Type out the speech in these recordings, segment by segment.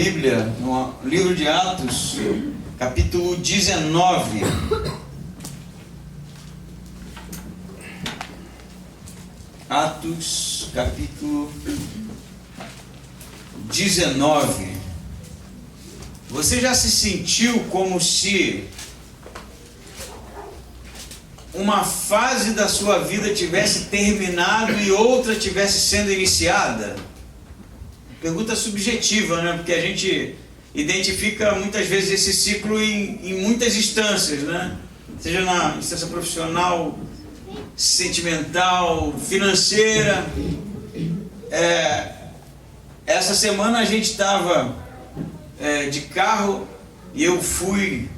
Bíblia no livro de Atos, capítulo 19. Atos, capítulo 19. Você já se sentiu como se uma fase da sua vida tivesse terminado e outra tivesse sendo iniciada? Pergunta subjetiva, né? Porque a gente identifica muitas vezes esse ciclo em muitas instâncias, né? Seja na instância profissional, sentimental, financeira. Essa semana a gente estava de carro e eu fui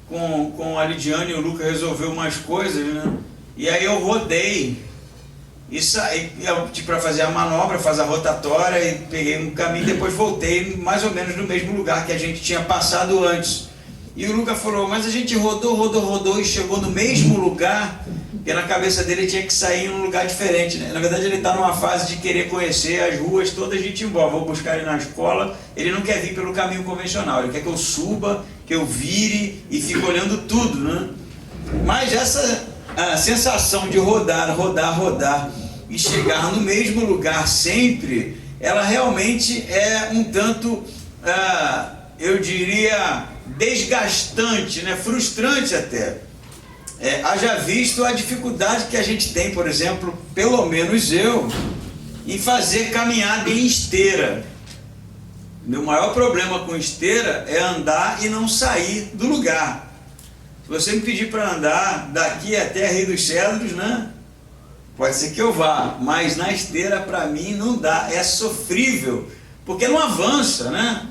com a Lidiane e o Lucas resolveu umas coisas, né? E aí eu rodei e saí para fazer a manobra, fazer a rotatória, e peguei um caminho, depois voltei mais ou menos no mesmo lugar que a gente tinha passado antes. E o Lucas falou, mas a gente rodou e chegou no mesmo lugar, porque na cabeça dele tinha que sair em um lugar diferente, né? Na verdade ele está numa fase de querer conhecer as ruas todas de Timbó. Vou buscar ele na escola, ele não quer vir pelo caminho convencional, ele quer que eu suba, que eu vire e fique olhando tudo, né? Mas essa a sensação de rodar e chegar no mesmo lugar sempre, ela realmente é um tanto, eu diria, desgastante, né? Frustrante até. Haja visto a dificuldade que a gente tem, por exemplo, pelo menos eu, em fazer caminhada em esteira. Meu maior problema com esteira é andar e não sair do lugar. Se você me pedir para andar daqui até Rio dos Cedros, né? Pode ser que eu vá, mas na esteira para mim não dá, é sofrível, porque não avança, né?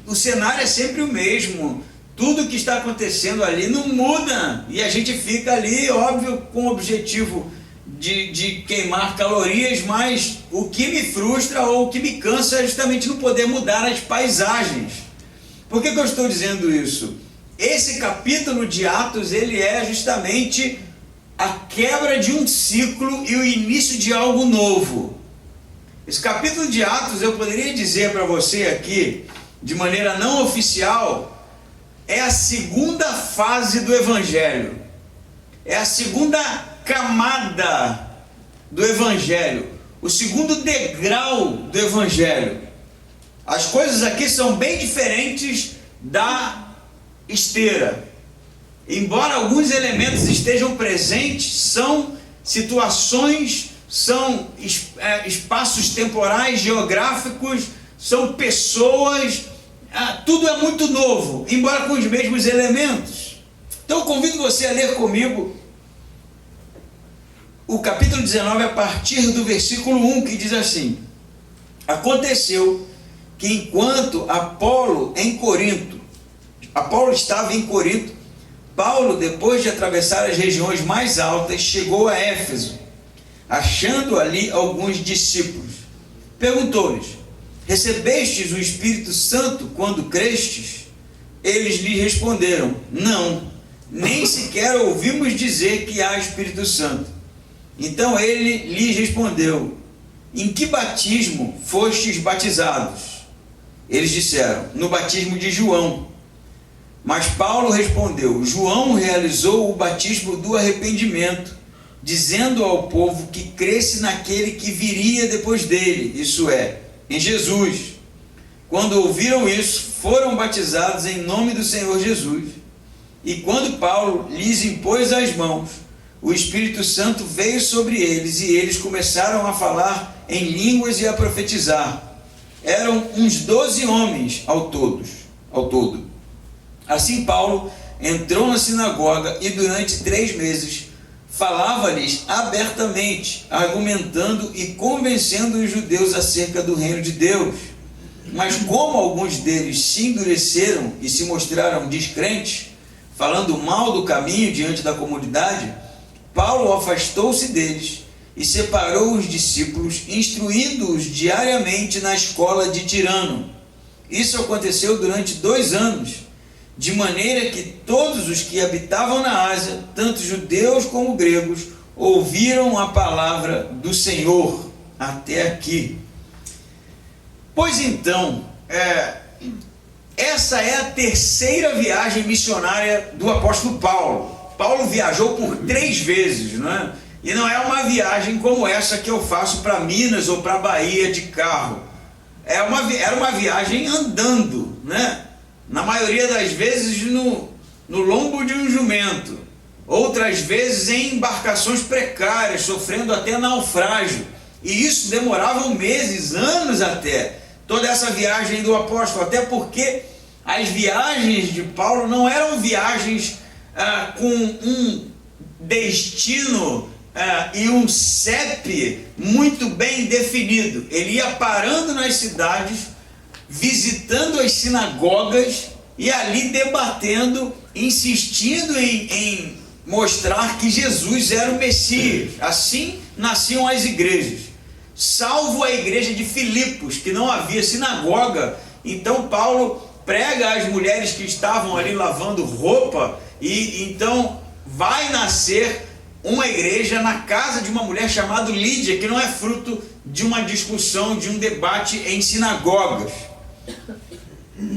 O cenário é sempre o mesmo, tudo que está acontecendo ali não muda, e a gente fica ali, óbvio, com o objetivo de queimar calorias, mas o que me frustra ou o que me cansa é justamente não poder mudar as paisagens. Por que eu estou dizendo isso? Esse capítulo de Atos, ele é justamente a quebra de um ciclo e o início de algo novo. Esse capítulo de Atos, eu poderia dizer para você aqui, de maneira não oficial, é a segunda fase do Evangelho. É a segunda camada do Evangelho. O segundo degrau do Evangelho. As coisas aqui são bem diferentes da esteira. Embora alguns elementos estejam presentes, são situações, são espaços temporais, geográficos, são pessoas, tudo é muito novo, embora com os mesmos elementos. Então eu convido você a ler comigo o capítulo 19 a partir do versículo 1, que diz assim: aconteceu que enquanto Apolo estava em Corinto, Paulo, depois de atravessar as regiões mais altas, chegou a Éfeso, achando ali alguns discípulos. Perguntou-lhes: recebestes o Espírito Santo quando crestes? Eles lhe responderam: não, nem sequer ouvimos dizer que há Espírito Santo. Então ele lhes respondeu: em que batismo fostes batizados? Eles disseram: no batismo de João. Mas Paulo respondeu: João realizou o batismo do arrependimento, dizendo ao povo que cresce naquele que viria depois dele, isso é, em Jesus. Quando ouviram isso, foram batizados em nome do Senhor Jesus. E quando Paulo lhes impôs as mãos, o Espírito Santo veio sobre eles e eles começaram a falar em línguas e a profetizar. Eram uns 12 homens ao todo. Assim Paulo entrou na sinagoga e durante 3 meses falava-lhes abertamente, argumentando e convencendo os judeus acerca do reino de Deus. Mas como alguns deles se endureceram e se mostraram descrentes, falando mal do caminho diante da comunidade, Paulo afastou-se deles e separou os discípulos, instruindo-os diariamente na escola de Tirano. Isso aconteceu durante 2 anos, de maneira que todos os que habitavam na Ásia, tanto judeus como gregos, ouviram a palavra do Senhor. Até aqui. Pois então, essa é a terceira viagem missionária do apóstolo Paulo. Paulo viajou por 3 vezes, não é? E não é uma viagem como essa que eu faço para Minas ou para Bahia de carro. Era uma viagem andando, né? Na maioria das vezes no lombo de um jumento. Outras vezes em embarcações precárias, sofrendo até naufrágio. E isso demorava meses, anos até. Toda essa viagem do apóstolo, até porque as viagens de Paulo não eram viagens com um destino e um CEP muito bem definido. Ele ia parando nas cidades, visitando as sinagogas e ali debatendo, insistindo em mostrar que Jesus era o Messias. Assim nasciam as igrejas, salvo a igreja de Filipos, que não havia sinagoga. Então Paulo prega às mulheres que estavam ali lavando roupa, e então vai nascer uma igreja na casa de uma mulher chamada Lídia, que não é fruto de uma discussão, de um debate em sinagogas.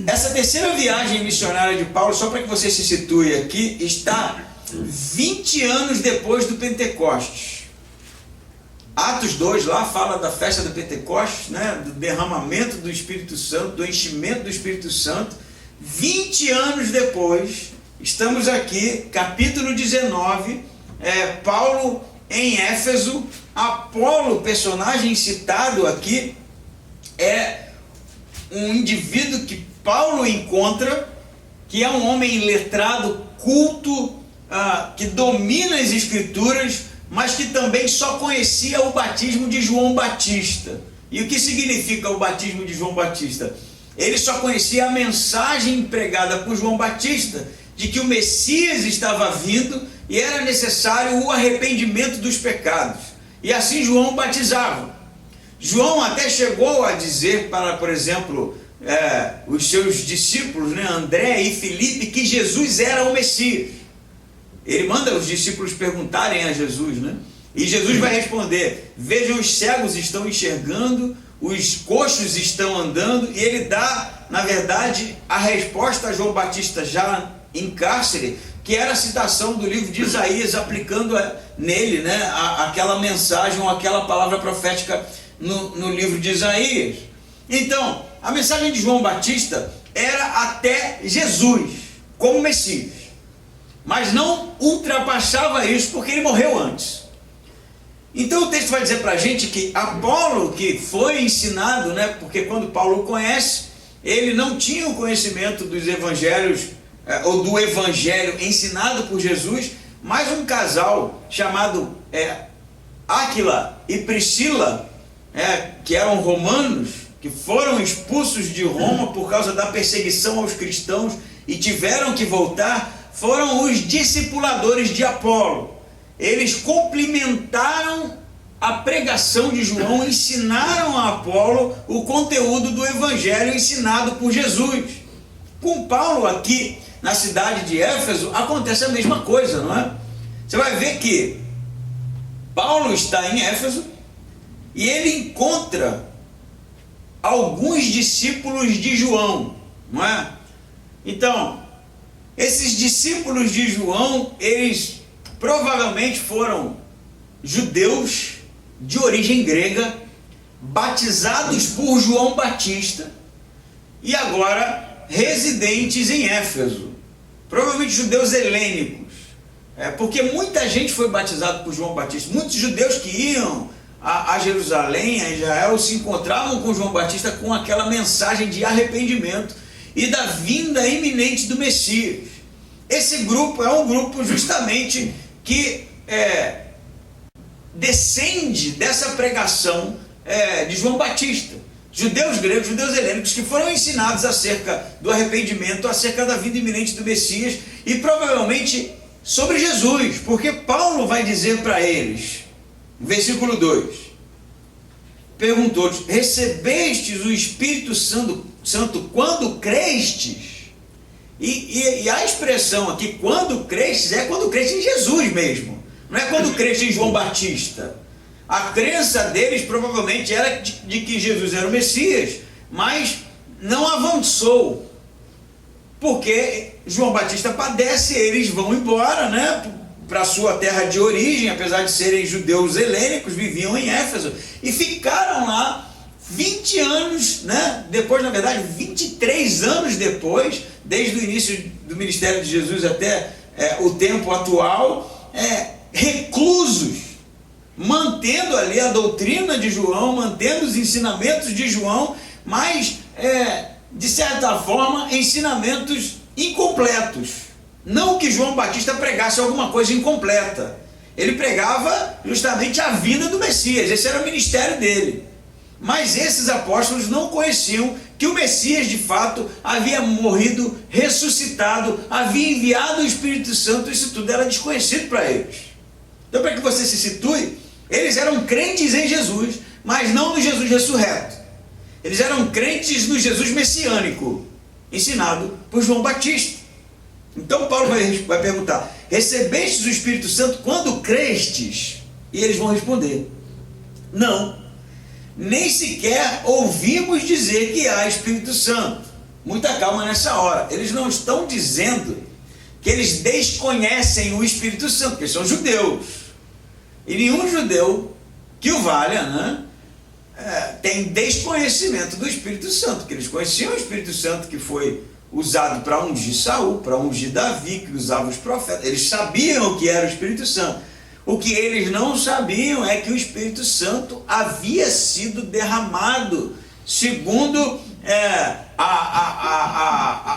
Essa terceira viagem missionária de Paulo, só para que você se situe aqui, está 20 anos depois do Pentecostes. Atos 2 lá fala da festa do Pentecostes, né? Do derramamento do Espírito Santo, do enchimento do Espírito Santo. 20 anos depois, estamos aqui, capítulo 19, Paulo em Éfeso. Apolo, personagem citado aqui, é um indivíduo que Paulo encontra, que é um homem letrado, culto, que domina as Escrituras, mas que também só conhecia o batismo de João Batista. E o que significa o batismo de João Batista? Ele só conhecia a mensagem pregada por João Batista, de que o Messias estava vindo e era necessário o arrependimento dos pecados. E assim João batizava. João até chegou a dizer para, por exemplo, os seus discípulos, né, André e Filipe, que Jesus era o Messias. Ele manda os discípulos perguntarem a Jesus, né? E Jesus vai responder: vejam, os cegos estão enxergando, os coxos estão andando. E ele dá, na verdade, a resposta a João Batista já em cárcere, que era a citação do livro de Isaías, aplicando nele, né, aquela mensagem ou aquela palavra profética no livro de Isaías. Então, a mensagem de João Batista era até Jesus como Messias, mas não ultrapassava isso, porque ele morreu antes. Então o texto vai dizer para a gente que Apolo, que foi ensinado, né, porque quando Paulo o conhece, ele não tinha o conhecimento dos evangelhos, ou do evangelho ensinado por Jesus, mas um casal chamado Áquila e Priscila, que eram romanos, que foram expulsos de Roma por causa da perseguição aos cristãos e tiveram que voltar, foram os discipuladores de Apolo. Eles complementaram a pregação de João, ensinaram a Apolo o conteúdo do evangelho ensinado por Jesus. Com Paulo aqui na cidade de Éfeso acontece a mesma coisa, não é? Você vai ver que Paulo está em Éfeso e ele encontra alguns discípulos de João, não é? Então, esses discípulos de João, eles provavelmente foram judeus de origem grega, batizados por João Batista e agora residentes em Éfeso, provavelmente judeus helênicos, porque muita gente foi batizada por João Batista. Muitos judeus que iam a Jerusalém, a Israel, se encontravam com João Batista com aquela mensagem de arrependimento e da vinda iminente do Messias. Esse grupo é um grupo justamente que descende dessa pregação de João Batista. Judeus gregos, judeus helênicos, que foram ensinados acerca do arrependimento, acerca da vinda iminente do Messias e provavelmente sobre Jesus, porque Paulo vai dizer para eles, versículo 2, perguntou-lhes: recebestes o Espírito Santo quando crestes? E a expressão aqui, quando crestes, é quando creste em Jesus mesmo, não é quando creste em João Batista. A crença deles provavelmente era de que Jesus era o Messias, mas não avançou, porque João Batista padece, eles vão embora, né, para a sua terra de origem, apesar de serem judeus helênicos, viviam em Éfeso, e ficaram lá 20 anos, né, depois, na verdade, 23 anos depois, desde o início do ministério de Jesus até o tempo atual, reclusos, mantendo ali a doutrina de João, mantendo os ensinamentos de João, mas, de certa forma, ensinamentos incompletos. Não que João Batista pregasse alguma coisa incompleta. Ele pregava justamente a vinda do Messias, esse era o ministério dele. Mas esses apóstolos não conheciam que o Messias de fato havia morrido, ressuscitado, havia enviado o Espírito Santo, isso tudo era desconhecido para eles. Então, para que você se situe, eles eram crentes em Jesus, mas não no Jesus ressurreto. Eles eram crentes no Jesus messiânico, ensinado por João Batista. Então Paulo vai perguntar: recebestes o Espírito Santo quando crestes? E eles vão responder: não, nem sequer ouvimos dizer que há Espírito Santo. Muita calma nessa hora. Eles não estão dizendo que eles desconhecem o Espírito Santo, porque eles são judeus. E nenhum judeu que o valha, né, tem desconhecimento do Espírito Santo, que eles conheciam o Espírito Santo que foi usado para ungir Saul, para ungir Davi, que usava os profetas. Eles sabiam o que era o Espírito Santo. O que eles não sabiam é que o Espírito Santo havia sido derramado segundo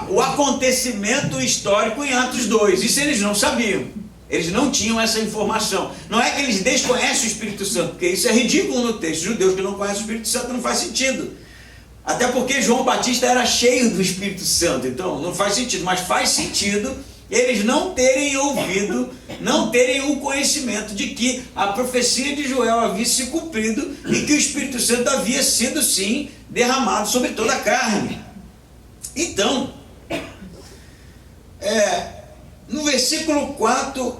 o acontecimento histórico em Atos 2. Isso eles não sabiam. Eles não tinham essa informação. Não é que eles desconhecem o Espírito Santo, porque isso é ridículo no texto. Judeus que não conhecem o Espírito Santo não faz sentido. Até porque João Batista era cheio do Espírito Santo, então não faz sentido, mas faz sentido eles não terem ouvido, não terem o conhecimento de que a profecia de Joel havia se cumprido e que o Espírito Santo havia sido sim derramado sobre toda a carne. Então, no versículo 4,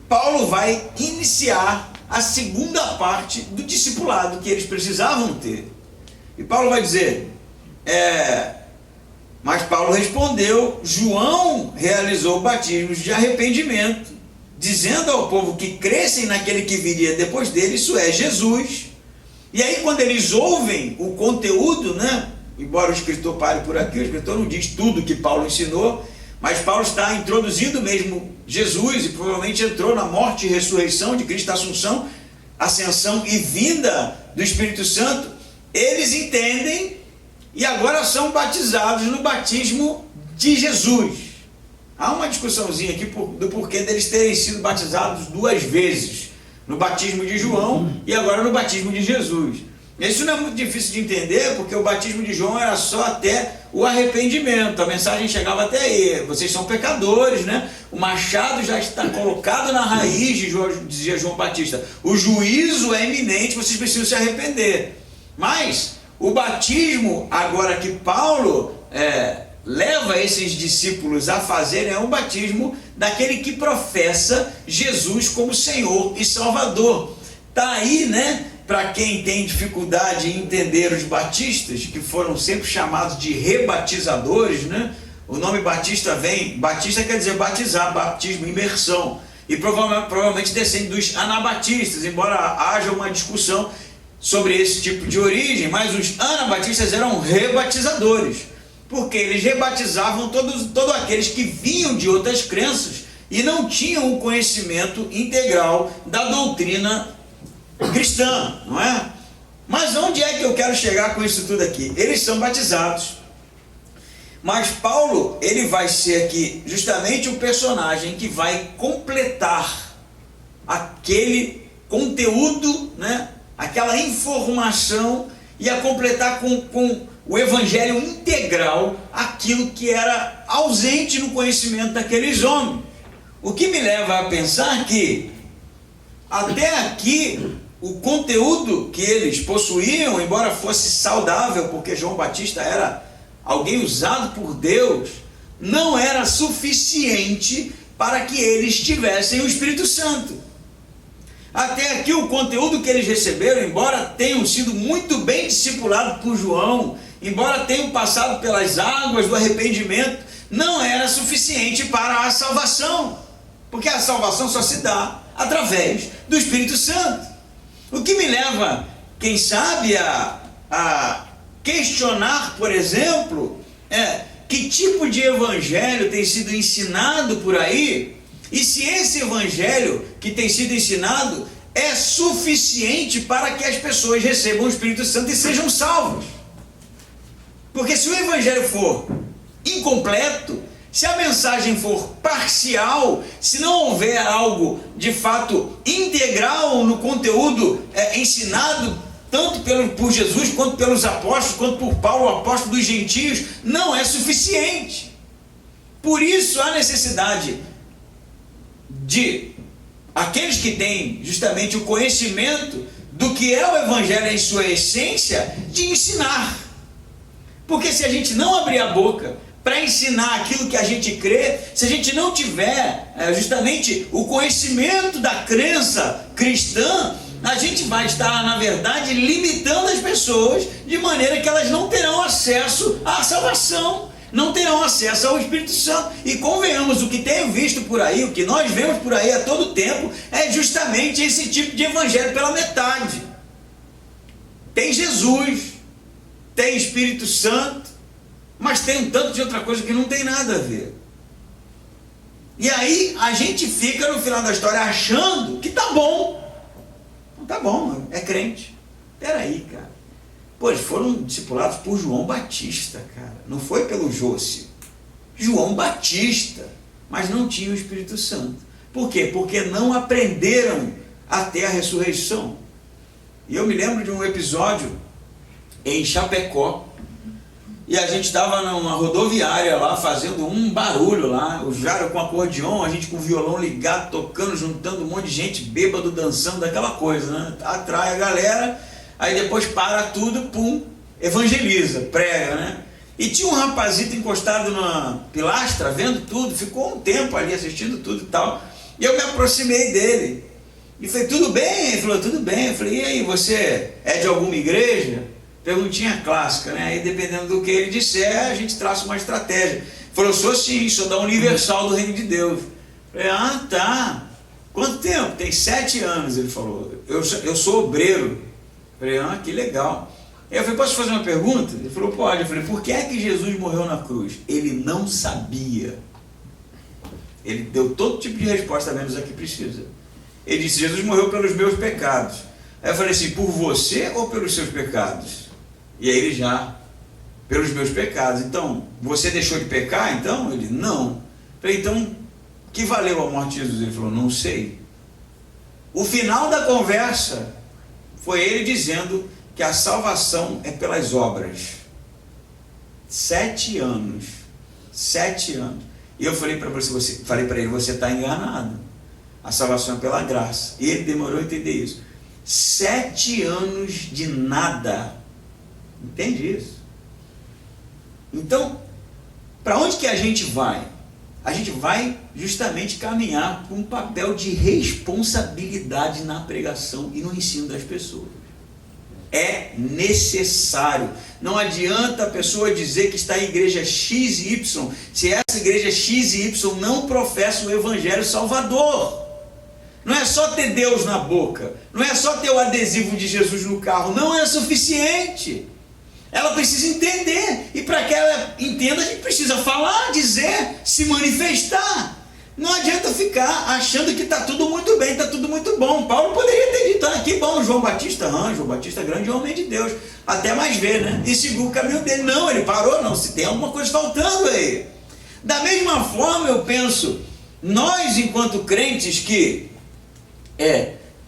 Paulo vai iniciar a segunda parte do discipulado que eles precisavam ter. E Paulo vai dizer, mas Paulo respondeu: João realizou batismos de arrependimento, dizendo ao povo que crescem naquele que viria depois dele, isso é, Jesus. E aí quando eles ouvem o conteúdo, né, embora o escritor pare por aqui, o escritor não diz tudo que Paulo ensinou, mas Paulo está introduzindo mesmo Jesus, e provavelmente entrou na morte e ressurreição de Cristo, Assunção, ascensão e vinda do Espírito Santo. Eles entendem e agora são batizados no batismo de Jesus. Há uma discussãozinha aqui do porquê deles terem sido batizados duas vezes, no batismo de João e agora no batismo de Jesus. Isso não é muito difícil de entender, porque o batismo de João era só até o arrependimento, a mensagem chegava até aí: vocês são pecadores, né? O machado já está colocado na raiz, dizia João Batista, o juízo é iminente, vocês precisam se arrepender. Mas o batismo agora que Paulo leva esses discípulos a fazerem é um batismo daquele que professa Jesus como Senhor e Salvador. Está aí, né? Para quem tem dificuldade em entender os batistas, que foram sempre chamados de rebatizadores, né? O nome batista quer dizer batizar, batismo, imersão, e provavelmente descende dos anabatistas, embora haja uma discussão sobre esse tipo de origem, mas os anabatistas eram rebatizadores, porque eles rebatizavam todos aqueles que vinham de outras crenças e não tinham o conhecimento integral da doutrina cristã, não é? Mas onde é que eu quero chegar com isso tudo aqui? Eles são batizados, mas Paulo, ele vai ser aqui justamente o personagem que vai completar aquele conteúdo, né? Aquela informação, e a completar com o evangelho integral aquilo que era ausente no conhecimento daqueles homens. O que me leva a pensar que até aqui o conteúdo que eles possuíam, embora fosse saudável, porque João Batista era alguém usado por Deus, não era suficiente para que eles tivessem o Espírito Santo. Até aqui o conteúdo que eles receberam, embora tenham sido muito bem discipulados por João embora tenham passado pelas águas do arrependimento, não era suficiente para a salvação, porque a salvação só se dá através do Espírito Santo. O que me leva, quem sabe, a questionar, por exemplo, que tipo de evangelho tem sido ensinado por aí, e se esse evangelho que tem sido ensinado é suficiente para que as pessoas recebam o Espírito Santo e sejam salvos. Porque se o evangelho for incompleto, se a mensagem for parcial, se não houver algo de fato integral no conteúdo ensinado tanto por Jesus, quanto pelos apóstolos, quanto por Paulo, o apóstolo dos gentios, não é suficiente. Por isso há necessidade de aqueles que têm justamente o conhecimento do que é o evangelho em sua essência, de ensinar. Porque se a gente não abrir a boca para ensinar aquilo que a gente crê, se a gente não tiver justamente o conhecimento da crença cristã, a gente vai estar, na verdade, limitando as pessoas de maneira que elas não terão acesso à salvação, não terão acesso ao Espírito Santo. E convenhamos, o que tenho visto por aí, o que nós vemos por aí a todo tempo, é justamente esse tipo de evangelho pela metade. Tem Jesus, tem Espírito Santo, mas tem um tanto de outra coisa que não tem nada a ver. E aí a gente fica no final da história achando que tá bom. Não tá bom, é crente. Peraí, cara. Pô, eles foram discipulados por João Batista, cara. Não foi pelo Jôcio. João Batista. Mas não tinha o Espírito Santo. Por quê? Porque não aprenderam até a ressurreição. E eu me lembro de um episódio em Chapecó. E a gente estava numa rodoviária lá, fazendo um barulho lá, o Jaro com acordeon, a gente com o violão ligado, tocando, juntando um monte de gente, bêbado, dançando, daquela coisa, né? Atrai a galera, aí depois para tudo, pum, evangeliza, prega, né? E tinha um rapazito encostado na pilastra, vendo tudo, ficou um tempo ali assistindo tudo e tal, e eu me aproximei dele, e falei, tudo bem? Ele falou, tudo bem. Eu falei, e aí, você é de alguma igreja? Perguntinha clássica, né? Aí dependendo do que ele disser, a gente traça uma estratégia. Ele falou, sou sim, sou da Universal do Reino de Deus. Eu falei, ah, tá. Quanto tempo? Tem 7 anos, ele falou. Eu sou obreiro. Eu falei, ah, que legal. Aí eu falei, posso fazer uma pergunta? Ele falou, pode. Eu falei, por que é que Jesus morreu na cruz? Ele não sabia. Ele deu todo tipo de resposta, menos a que precisa. Ele disse, Jesus morreu pelos meus pecados. Aí eu falei assim, por você ou pelos seus pecados? E aí ele já, pelos meus pecados. Então, você deixou de pecar então? Ele, não. Eu falei, então, que valeu a morte de Jesus? Ele falou, não sei. O final da conversa foi ele dizendo que a salvação é pelas obras. 7 anos. 7 anos. E eu falei para ele, você está enganado. A salvação é pela graça. E ele demorou a entender isso. 7 anos de nada. Entende isso? Então, para onde que a gente vai? A gente vai justamente caminhar com um papel de responsabilidade na pregação e no ensino das pessoas. É necessário. Não adianta a pessoa dizer que está em igreja X e Y, se essa igreja X e Y não professa o Evangelho Salvador. Não é só ter Deus na boca, não é só ter o adesivo de Jesus no carro, não é suficiente. Ela precisa entender, e para que ela entenda, a gente precisa falar, dizer, se manifestar. Não adianta ficar achando que está tudo muito bem, está tudo muito bom. Paulo poderia ter dito, que bom, João Batista é grande homem de Deus, até mais ver, né? E seguiu o caminho dele. Não, ele parou, não, se tem alguma coisa faltando aí. Da mesma forma, eu penso, nós enquanto crentes que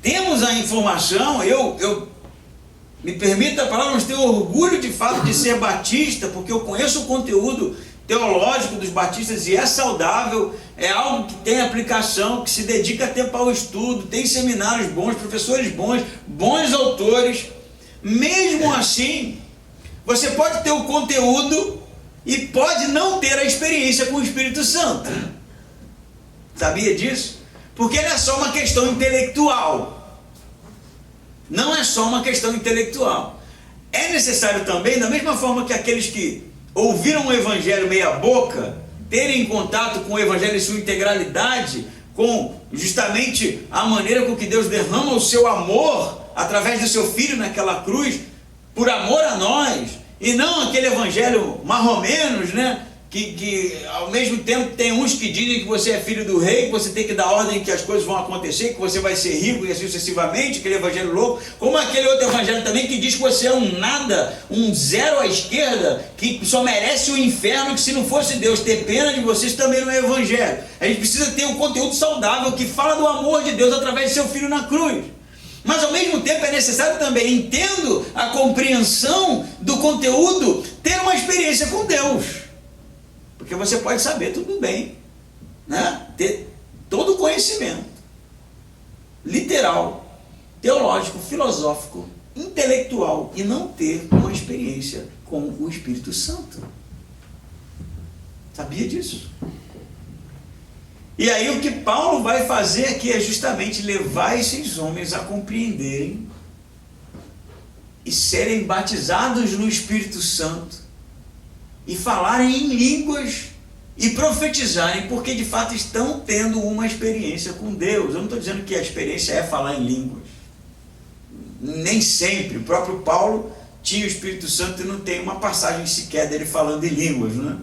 temos a informação, eu me permita a palavra, mas tenho orgulho de fato de ser batista, porque eu conheço o conteúdo teológico dos batistas e é saudável, é algo que tem aplicação, que se dedica tempo ao estudo, tem seminários bons, professores bons, bons autores. Mesmo assim, você pode ter o conteúdo e pode não ter a experiência com o Espírito Santo. Sabia disso? Porque não é só uma questão intelectual. Não é só uma questão intelectual. é necessário também, da mesma forma que aqueles que ouviram o Evangelho meia boca, terem contato com o Evangelho em sua integralidade, com justamente a maneira com que Deus derrama o seu amor através do seu Filho naquela cruz, por amor a nós, e não aquele Evangelho marromenos, né? Que ao mesmo tempo tem uns que dizem que você é filho do rei, que você tem que dar ordem que as coisas vão acontecer, que você vai ser rico e assim sucessivamente, aquele evangelho louco, como aquele outro evangelho também que diz que você é um nada, um zero à esquerda, que só merece o inferno, que se não fosse Deus ter pena de vocês também não é evangelho. A gente precisa ter um conteúdo saudável que fala do amor de Deus através de seu Filho na cruz. Mas ao mesmo tempo é necessário também, entendo a compreensão do conteúdo, ter uma experiência com Deus. Porque você pode saber tudo bem, né? Ter todo o conhecimento literal, teológico, filosófico, intelectual e não ter uma experiência com o Espírito Santo. Sabia disso? E aí o que Paulo vai fazer aqui é justamente levar esses homens a compreenderem e serem batizados no Espírito Santo e falarem em línguas e profetizarem, porque de fato estão tendo uma experiência com Deus. Eu não estou dizendo que a experiência é falar em línguas, nem sempre. O próprio Paulo tinha o Espírito Santo e não tem uma passagem sequer dele falando em línguas, né?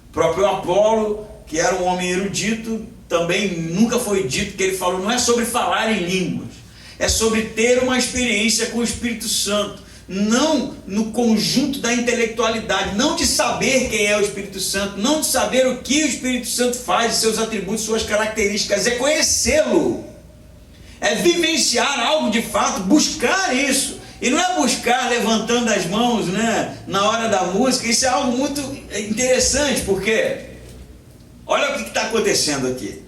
O próprio Apolo, que era um homem erudito, também nunca foi dito que ele falou. Não é sobre falar em línguas, é sobre ter uma experiência com o Espírito Santo, não no conjunto da intelectualidade, não de saber quem é o Espírito Santo, não de saber o que o Espírito Santo faz, seus atributos, suas características, é conhecê-lo, é vivenciar algo de fato, buscar isso. E não é buscar levantando as mãos, né, na hora da música. Isso é algo muito interessante, porque olha o que está acontecendo aqui.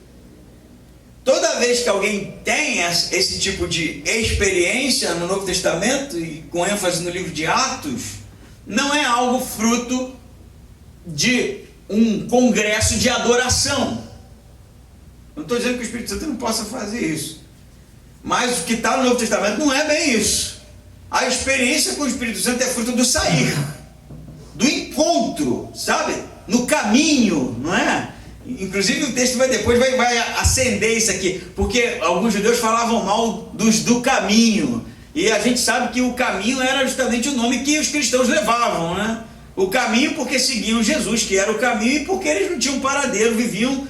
Toda vez que alguém tem esse tipo de experiência no Novo Testamento, e com ênfase no livro de Atos, não é algo fruto de um congresso de adoração. Não estou dizendo que o Espírito Santo não possa fazer isso, mas o que está no Novo Testamento não é bem isso. A experiência com o Espírito Santo é fruto do sair, do encontro, sabe? No caminho, não é? Inclusive o texto depois vai acender isso aqui, porque alguns judeus falavam mal do caminho, e a gente sabe que o caminho era justamente o nome que os cristãos levavam, né? O caminho porque seguiam Jesus, que era o caminho, e porque eles não tinham paradeiro, viviam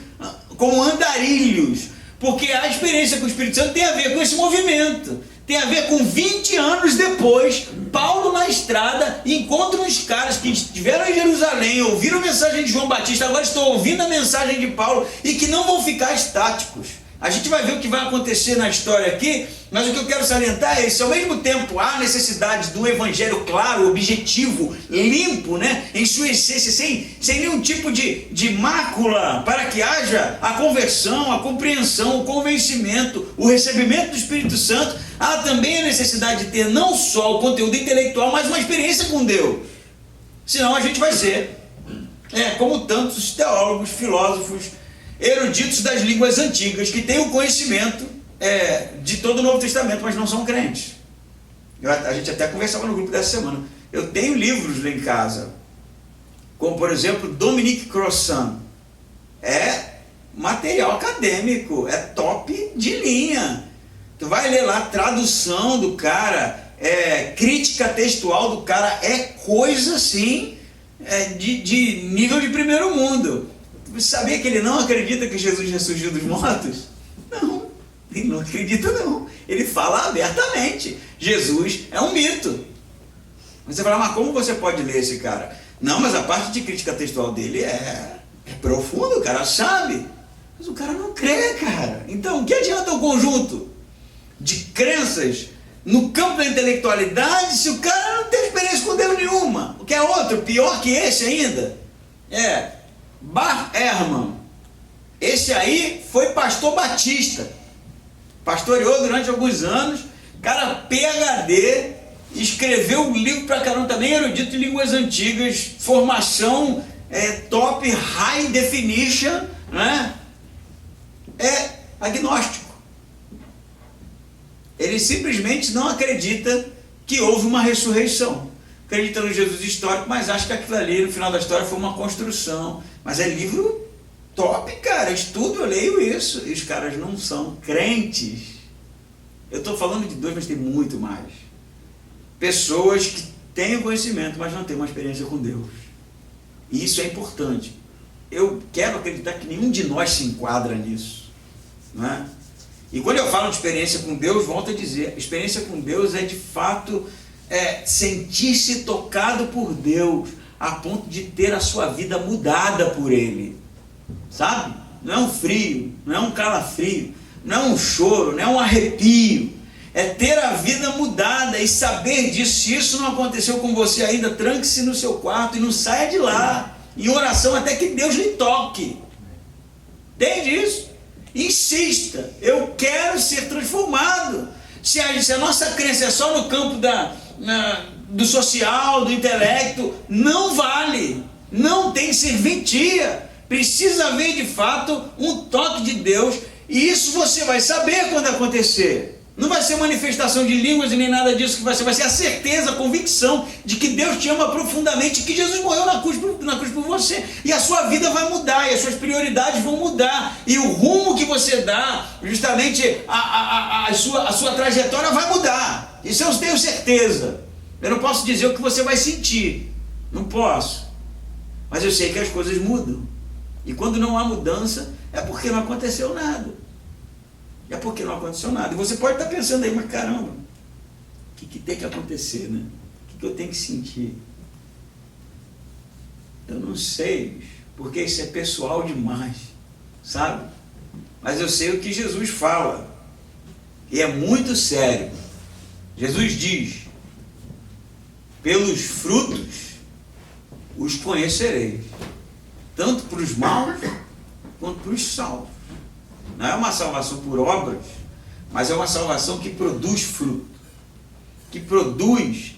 como andarilhos, porque a experiência com o Espírito Santo tem a ver com esse movimento, tem a ver com 20 anos depois, Paulo na estrada encontra uns caras que estiveram em Jerusalém, ouviram a mensagem de João Batista, agora estão ouvindo a mensagem de Paulo e que não vão ficar estáticos. A gente vai ver o que vai acontecer na história aqui, mas o que eu quero salientar é isso. Ao mesmo tempo, há necessidade de um evangelho claro, objetivo, limpo, né, em sua essência, sem nenhum tipo de mácula, para que haja a conversão, a compreensão, o convencimento, o recebimento do Espírito Santo. Há também a necessidade de ter não só o conteúdo intelectual, mas uma experiência com Deus. Senão a gente vai ser como tantos teólogos, filósofos, eruditos das línguas antigas, que têm o conhecimento de todo o Novo Testamento, mas não são crentes. A gente até conversava no grupo dessa semana. Eu tenho livros lá em casa, como por exemplo Dominique Crossan. É material acadêmico, é top de linha. Tu vai ler lá a tradução do cara, crítica textual do cara, é coisa assim, de nível de primeiro mundo. Você sabia que ele não acredita que Jesus ressurgiu dos mortos? Não, ele não acredita não. Ele fala abertamente, Jesus é um mito. Você fala, mas como você pode ler esse cara? Não, mas a parte de crítica textual dele é profundo, o cara sabe. Mas o cara não crê, cara. Então, o que adianta o conjunto de crenças no campo da intelectualidade se o cara não tem experiência com Deus nenhuma? O que é outro, pior que esse ainda, Bar Ehrman. Esse aí foi pastor batista, pastoreou durante alguns anos, cara PhD, escreveu um livro pra caramba, também erudito em línguas antigas, formação top, high definition, né? É agnóstico. Ele simplesmente não acredita que houve uma ressurreição. acredita no Jesus histórico, mas acha que aquilo ali, no final da história, foi uma construção. Mas é livro top, cara. Estudo, eu leio isso. E os caras não são crentes. Eu estou falando de dois, mas tem muito mais. Pessoas que têm o conhecimento, mas não têm uma experiência com Deus. E isso é importante. Eu quero acreditar que nenhum de nós se enquadra nisso, não é? E quando eu falo de experiência com Deus, volto a dizer, experiência com Deus é de fato sentir-se tocado por Deus, a ponto de ter a sua vida mudada por Ele, sabe? Não é um frio, não é um calafrio, não é um choro, não é um arrepio, é ter a vida mudada e saber disso. Se isso não aconteceu com você ainda, tranque-se no seu quarto e não saia de lá, em oração até que Deus lhe toque. Entende isso? Insista, eu quero ser transformado. Se a nossa crença é só no campo do social, do intelecto, não vale, não tem serventia. Precisa haver de fato um toque de Deus, e isso você vai saber quando acontecer. Não vai ser manifestação de línguas e nem nada disso que vai ser a certeza, a convicção de que Deus te ama profundamente, que Jesus morreu na cruz por você, e a sua vida vai mudar, e as suas prioridades vão mudar, e o rumo que você dá, justamente a sua trajetória vai mudar. Isso eu tenho certeza. Eu não posso dizer o que você vai sentir, não posso, mas eu sei que as coisas mudam, e quando não há mudança é porque não aconteceu nada. É porque não aconteceu nada. E você pode estar pensando aí, mas caramba, o que tem que acontecer, né? O que eu tenho que sentir? Eu não sei, porque isso é pessoal demais, sabe? Mas eu sei o que Jesus fala, e é muito sério. Jesus diz: pelos frutos os conhecereis, tanto para os maus quanto para os salvos. Não é uma salvação por obras, mas é uma salvação que produz fruto, que produz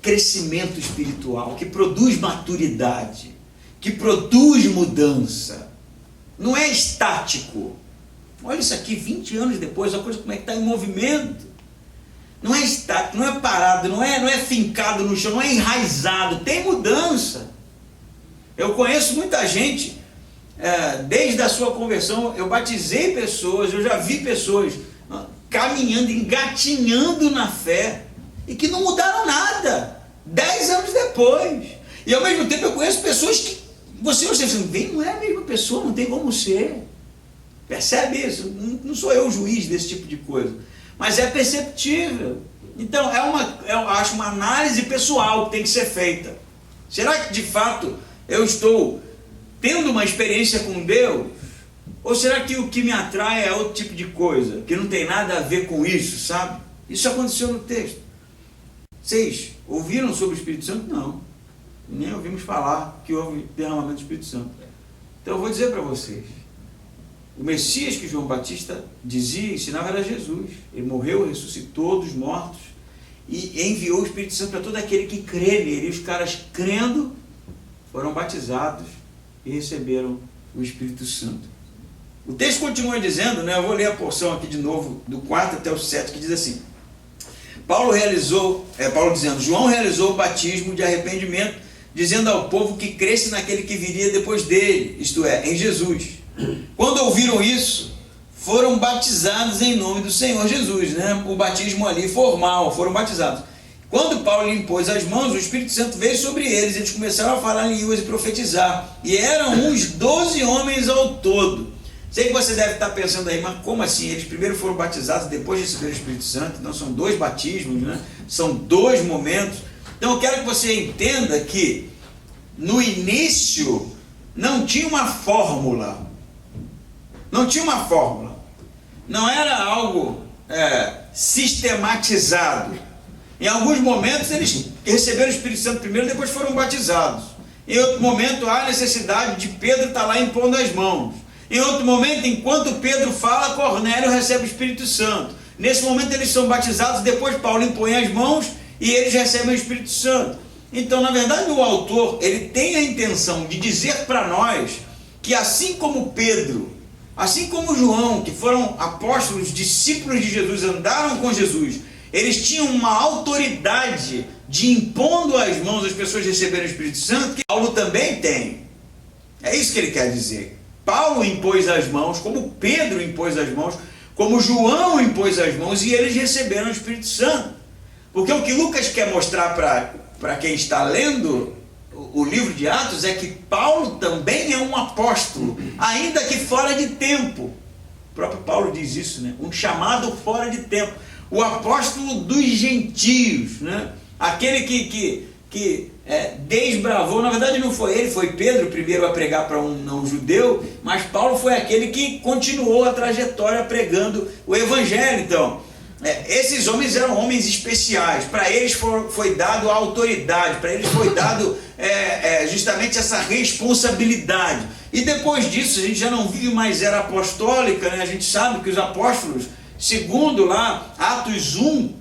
crescimento espiritual, que produz maturidade, que produz mudança. Não é estático. Olha isso aqui, 20 anos depois, a coisa como é que está em movimento. Não é estático, não é parado, não é fincado no chão, não é enraizado, tem mudança. Eu conheço muita gente. Desde a sua conversão, eu batizei pessoas, eu já vi pessoas caminhando, engatinhando na fé, e que não mudaram nada, 10 anos depois. E ao mesmo tempo eu conheço pessoas que você vê, não é a mesma pessoa, não tem como ser. Percebe isso? Não sou eu o juiz desse tipo de coisa, mas é perceptível. Então eu acho uma análise pessoal que tem que ser feita. Será que de fato eu estou tendo uma experiência com Deus? Ou será que o que me atrai é outro tipo de coisa, que não tem nada a ver com isso, sabe? Isso aconteceu no texto. Vocês ouviram sobre o Espírito Santo? Não. Nem ouvimos falar que houve derramamento do Espírito Santo. Então eu vou dizer para vocês, o Messias que João Batista dizia, ensinava, era Jesus. Ele morreu, ressuscitou dos mortos e enviou o Espírito Santo para todo aquele que crê nele. E os caras, crendo, foram batizados e receberam o Espírito Santo. O texto continua dizendo, né, eu vou ler a porção aqui de novo, do 4 até o 7, que diz assim: Paulo dizendo, João realizou o batismo de arrependimento, dizendo ao povo que cresce naquele que viria depois dele, isto é, em Jesus. Quando ouviram isso, foram batizados em nome do Senhor Jesus, né? O batismo ali formal, foram batizados. Quando Paulo lhe impôs as mãos, o Espírito Santo veio sobre eles, eles começaram a falar em línguas e profetizar, e eram uns 12 homens ao todo. Sei que você deve estar pensando aí, mas como assim? Eles primeiro foram batizados, depois receberam o Espírito Santo. Então são 2 batismos, né? São 2 momentos. Então eu quero que você entenda que no início não tinha uma fórmula. Não tinha uma fórmula. Não era algo sistematizado. Em alguns momentos eles receberam o Espírito Santo primeiro, depois foram batizados. Em outro momento há necessidade de Pedro estar lá impondo as mãos. Em outro momento, enquanto Pedro fala, Cornélio recebe o Espírito Santo. Nesse momento eles são batizados, depois Paulo impõe as mãos e eles recebem o Espírito Santo. Então, na verdade, o autor, ele tem a intenção de dizer para nós que assim como Pedro, assim como João, que foram apóstolos, discípulos de Jesus, andaram com Jesus, eles tinham uma autoridade de impondo as mãos as pessoas receberem o Espírito Santo, que Paulo também tem. É isso que ele quer dizer. Paulo impôs as mãos, como Pedro impôs as mãos, como João impôs as mãos, e eles receberam o Espírito Santo. Porque o que Lucas quer mostrar para quem está lendo o livro de Atos é que Paulo também é um apóstolo, ainda que fora de tempo. O próprio Paulo diz isso, né? Um chamado fora de tempo. O apóstolo dos gentios, né? Aquele que desbravou, na verdade não foi ele, foi Pedro o primeiro a pregar para um não-judeu, mas Paulo foi aquele que continuou a trajetória pregando o evangelho. Então, esses homens eram homens especiais, para eles foi dado a autoridade, para eles foi dado justamente essa responsabilidade. E depois disso, a gente já não vive mais era apostólica, né? A gente sabe que os apóstolos, segundo lá Atos 1,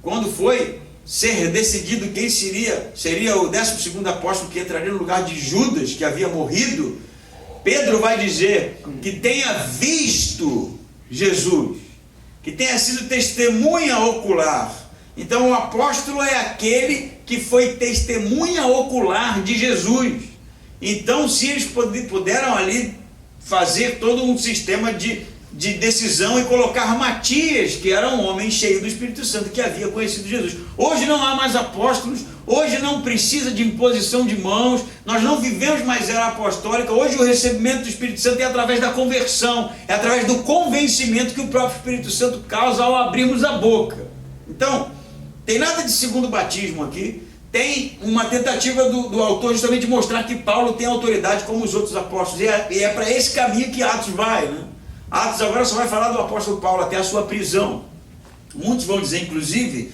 quando foi ser decidido quem seria o 12º apóstolo que entraria no lugar de Judas, que havia morrido, Pedro vai dizer que tenha visto Jesus, que tenha sido testemunha ocular. Então o apóstolo é aquele que foi testemunha ocular de Jesus. Então, se eles puderam ali fazer todo um sistema de decisão e colocar Matias, que era um homem cheio do Espírito Santo, que havia conhecido Jesus. Hoje não há mais apóstolos, hoje não precisa de imposição de mãos, nós não vivemos mais era apostólica. Hoje o recebimento do Espírito Santo é através da conversão, é através do convencimento que o próprio Espírito Santo causa ao abrirmos a boca. Então, tem nada de segundo batismo aqui, tem uma tentativa do autor justamente de mostrar que Paulo tem autoridade como os outros apóstolos, e é para esse caminho que Atos vai, né? Atos agora só vai falar do apóstolo Paulo até a sua prisão. Muitos vão dizer, inclusive,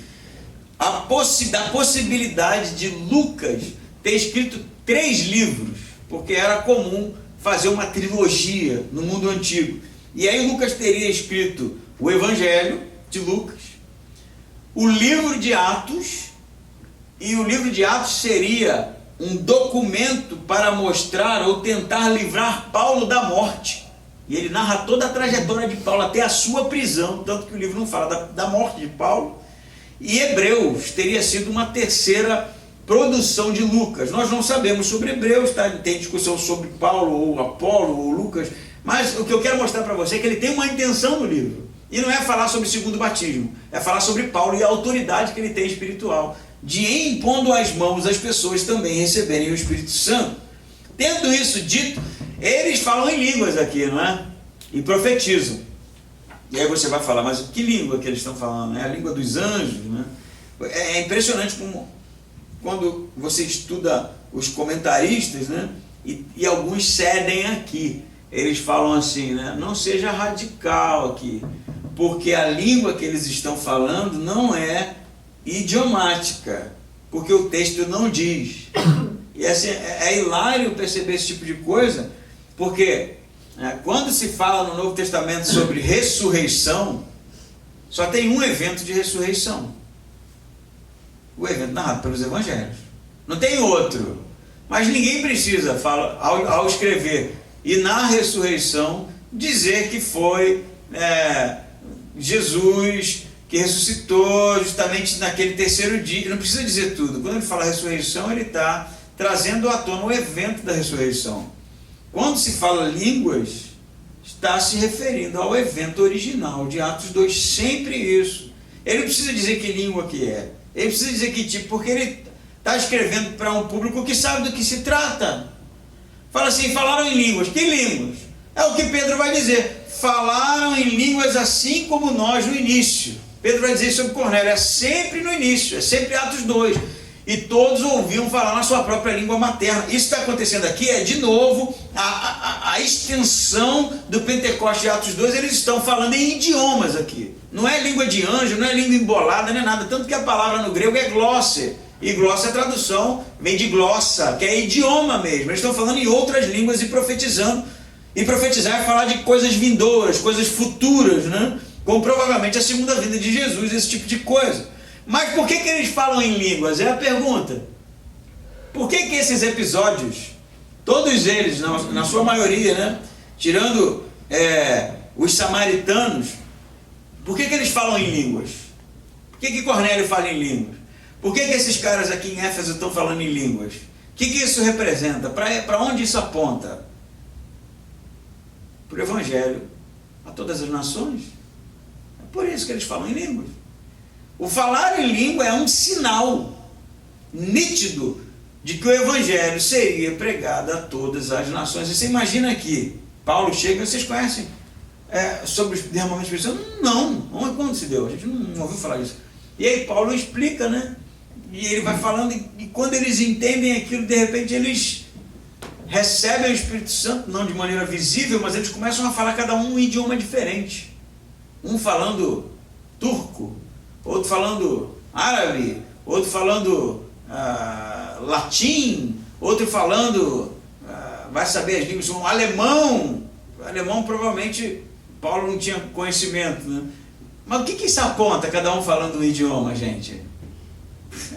da possibilidade de Lucas ter escrito 3 livros, porque era comum fazer uma trilogia no mundo antigo. E aí Lucas teria escrito o Evangelho de Lucas, o livro de Atos, e o livro de Atos seria um documento para mostrar ou tentar livrar Paulo da morte. E ele narra toda a trajetória de Paulo até a sua prisão, tanto que o livro não fala da morte de Paulo. E Hebreus teria sido uma terceira produção de Lucas. Nós não sabemos sobre Hebreus, tá? Tem discussão sobre Paulo, ou Apolo, ou Lucas, mas o que eu quero mostrar para você é que ele tem uma intenção no livro. E não é falar sobre o segundo batismo, é falar sobre Paulo e a autoridade que ele tem espiritual, de impondo as mãos as pessoas também receberem o Espírito Santo. Tendo isso dito, eles falam em línguas aqui, não é? E profetizam. E aí você vai falar, mas que língua que eles estão falando? É a língua dos anjos, né? É impressionante como, quando você estuda os comentaristas, né? E alguns cedem aqui. Eles falam assim, né? Não seja radical aqui, porque a língua que eles estão falando não é idiomática, porque o texto não diz. E assim, é hilário perceber esse tipo de coisa, porque quando se fala no Novo Testamento sobre ressurreição, só tem um evento de ressurreição, o evento narrado pelos evangelhos, não tem outro. Mas ninguém precisa, ao escrever e na ressurreição, dizer que foi Jesus que ressuscitou justamente naquele terceiro dia. Ele não precisa dizer tudo. Quando ele fala ressurreição, ele está trazendo à tona o evento da ressurreição. Quando se fala línguas, está se referindo ao evento original de Atos 2, sempre isso. Ele não precisa dizer que língua que é, ele precisa dizer que tipo, porque ele está escrevendo para um público que sabe do que se trata. Fala assim, falaram em línguas. Que línguas? É o que Pedro vai dizer. Falaram em línguas assim como nós no início. Pedro vai dizer sobre Cornélio, é sempre no início, é sempre Atos 2. E todos ouviam falar na sua própria língua materna. Isso está acontecendo aqui, de novo, a extensão do Pentecostes de Atos 2, eles estão falando em idiomas aqui. Não é língua de anjo, não é língua embolada, não é nada. Tanto que a palavra no grego é glosse. E glossa é tradução, vem de glossa, que é idioma mesmo. Eles estão falando em outras línguas e profetizando. E profetizar é falar de coisas vindouras, coisas futuras, né? Como provavelmente a segunda vinda de Jesus, esse tipo de coisa. Mas por que eles falam em línguas? É a pergunta. Por que esses episódios, todos eles, na sua maioria, né? Tirando os samaritanos, por que eles falam em línguas? Por que Cornélio fala em línguas? Por que esses caras aqui em Éfeso estão falando em línguas? O que isso representa? Para onde isso aponta? Para o Evangelho a todas as nações. É por isso que eles falam em línguas. O falar em língua é um sinal nítido de que o Evangelho seria pregado a todas as nações. E você imagina que Paulo chega, vocês conhecem sobre o derramamento do Espírito Santo? Não. Quando se deu? A gente não ouviu falar disso. E aí Paulo explica, né? E ele vai falando, e quando eles entendem aquilo, de repente eles recebem o Espírito Santo, não de maneira visível, mas eles começam a falar cada um idioma diferente. Um falando turco, outro falando árabe, outro falando latim, outro falando, vai saber as línguas, um alemão. Alemão provavelmente Paulo não tinha conhecimento, né? Mas o que isso aponta, cada um falando um idioma, gente?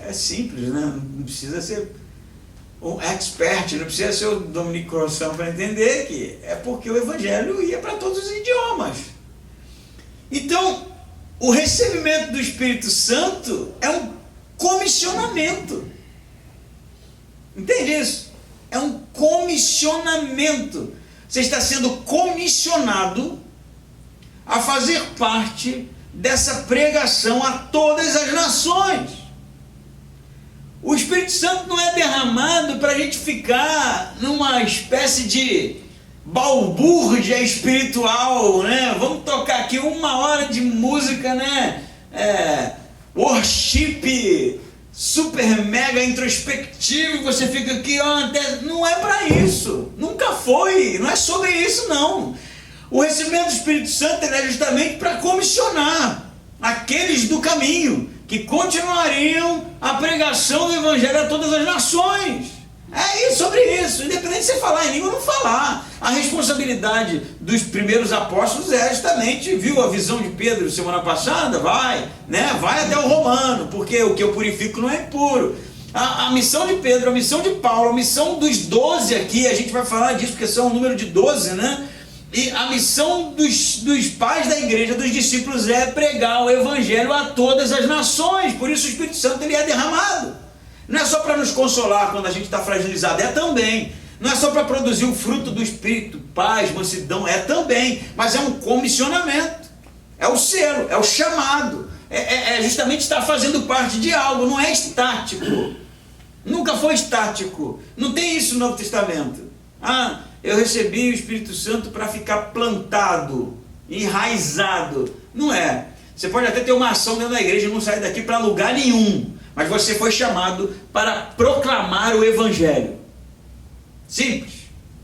É simples, né? Não precisa ser um expert, não precisa ser o Dominique Crossan para entender que é porque o Evangelho ia para todos os idiomas. Então, o recebimento do Espírito Santo é um comissionamento. Entende isso? É um comissionamento. Você está sendo comissionado a fazer parte dessa pregação a todas as nações. O Espírito Santo não é derramado para a gente ficar numa espécie de balbúrdia espiritual, né? Vamos tocar aqui 1 hora de música, né? Worship super mega introspectivo, você fica aqui, não é para isso, nunca foi, não é sobre isso não. O recebimento do Espírito Santo é justamente para comissionar aqueles do caminho que continuariam a pregação do Evangelho a todas as nações. É isso, sobre isso, independente de você falar em língua ou não falar. A responsabilidade dos primeiros apóstolos é justamente, viu a visão de Pedro semana passada? Vai até o Romano, porque o que eu purifico não é impuro. A missão de Pedro, a missão de Paulo, a missão dos 12 aqui, a gente vai falar disso porque são um número de 12, né? E a missão dos pais da igreja, dos discípulos, é pregar o Evangelho a todas as nações. Por isso o Espírito Santo ele é derramado. Não é só para nos consolar quando a gente está fragilizado, é também. Não é só para produzir o fruto do Espírito, paz, mansidão, é também. Mas é um comissionamento, é o selo, é o chamado. É justamente estar fazendo parte de algo, não é estático. Nunca foi estático. Não tem isso no Novo Testamento. Eu recebi o Espírito Santo para ficar plantado, enraizado. Não é. Você pode até ter uma ação dentro da igreja e não sair daqui para lugar nenhum. Mas você foi chamado para proclamar o Evangelho. Simples.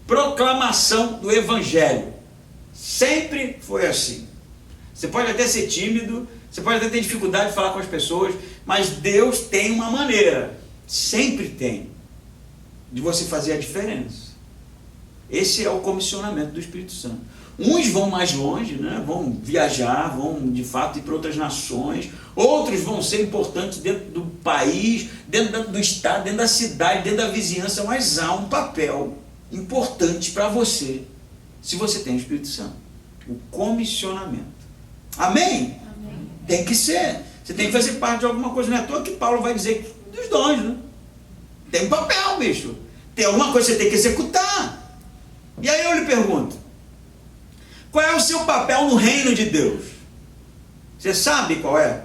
Proclamação do Evangelho. Sempre foi assim. Você pode até ser tímido, você pode até ter dificuldade de falar com as pessoas, mas Deus tem uma maneira, sempre tem, de você fazer a diferença. Esse é o comissionamento do Espírito Santo. Uns vão mais longe, né? Vão viajar, vão de fato ir para outras nações. Outros vão ser importantes dentro do país, dentro do estado, dentro da cidade, dentro da vizinhança. Mas há um papel importante para você, se você tem o Espírito Santo. O comissionamento. Amém? Amém? Tem que ser. Você tem que fazer parte de alguma coisa. Não é à toa que Paulo vai dizer dos dons, né? Tem um papel, bicho. Tem alguma coisa que você tem que executar. E aí eu lhe pergunto, qual é o seu papel no reino de Deus? Você sabe qual é?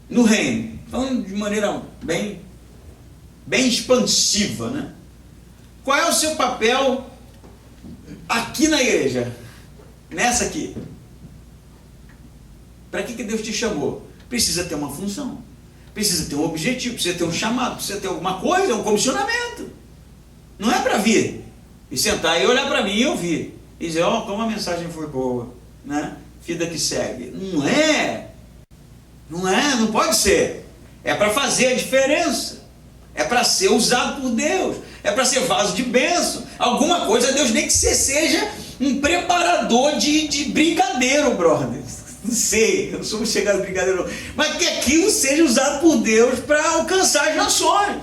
No reino, falando de maneira bem expansiva, né? Qual é o seu papel aqui na igreja? Nessa aqui? Para que Deus te chamou? Precisa ter uma função, precisa ter um objetivo, precisa ter um chamado, precisa ter alguma coisa, um comissionamento. Não é para vir e sentar e olhar para mim e ouvir e dizer, como a mensagem foi boa, né? Vida que segue. Não pode ser. É para fazer a diferença, é para ser usado por Deus, é para ser vaso de bênção. Alguma coisa Deus nem que você seja um preparador de brigadeiro, brother. Não sei, eu não sou chegado de brigadeiro, mas que aquilo seja usado por Deus para alcançar as nações.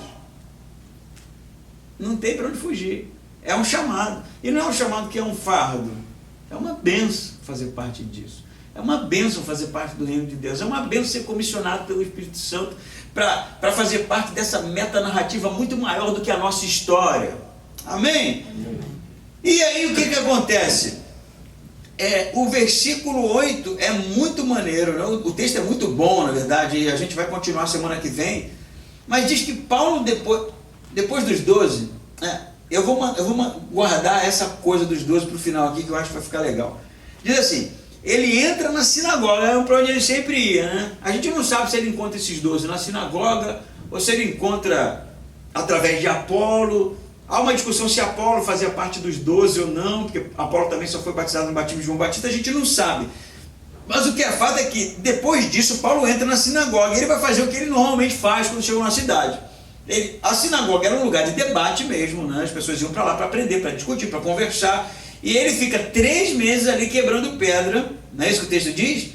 Não tem para onde fugir. É um chamado. E não é um chamado que é um fardo. É uma bênção fazer parte disso. É uma bênção fazer parte do reino de Deus, é uma bênção ser comissionado pelo Espírito Santo para fazer parte dessa metanarrativa muito maior do que a nossa história. Amém? E aí o que acontece? O versículo 8 é muito maneiro, né? O texto é muito bom, na verdade, e a gente vai continuar semana que vem, mas diz que Paulo, depois dos 12, eu vou guardar essa coisa dos 12 para o final aqui, que eu acho que vai ficar legal. Diz assim, ele entra na sinagoga, para onde ele sempre ia, né? A gente não sabe se ele encontra esses 12 na sinagoga, ou se ele encontra através de Apolo. Há uma discussão se Apolo fazia parte dos 12 ou não, porque Apolo também só foi batizado no batismo de João Batista, a gente não sabe. Mas o que é fato é que, depois disso, Paulo entra na sinagoga, e ele vai fazer o que ele normalmente faz quando chega na cidade. A sinagoga era um lugar de debate mesmo, né? As pessoas iam para lá para aprender, para discutir, para conversar, e ele fica 3 meses ali quebrando pedra, não é isso que o texto diz?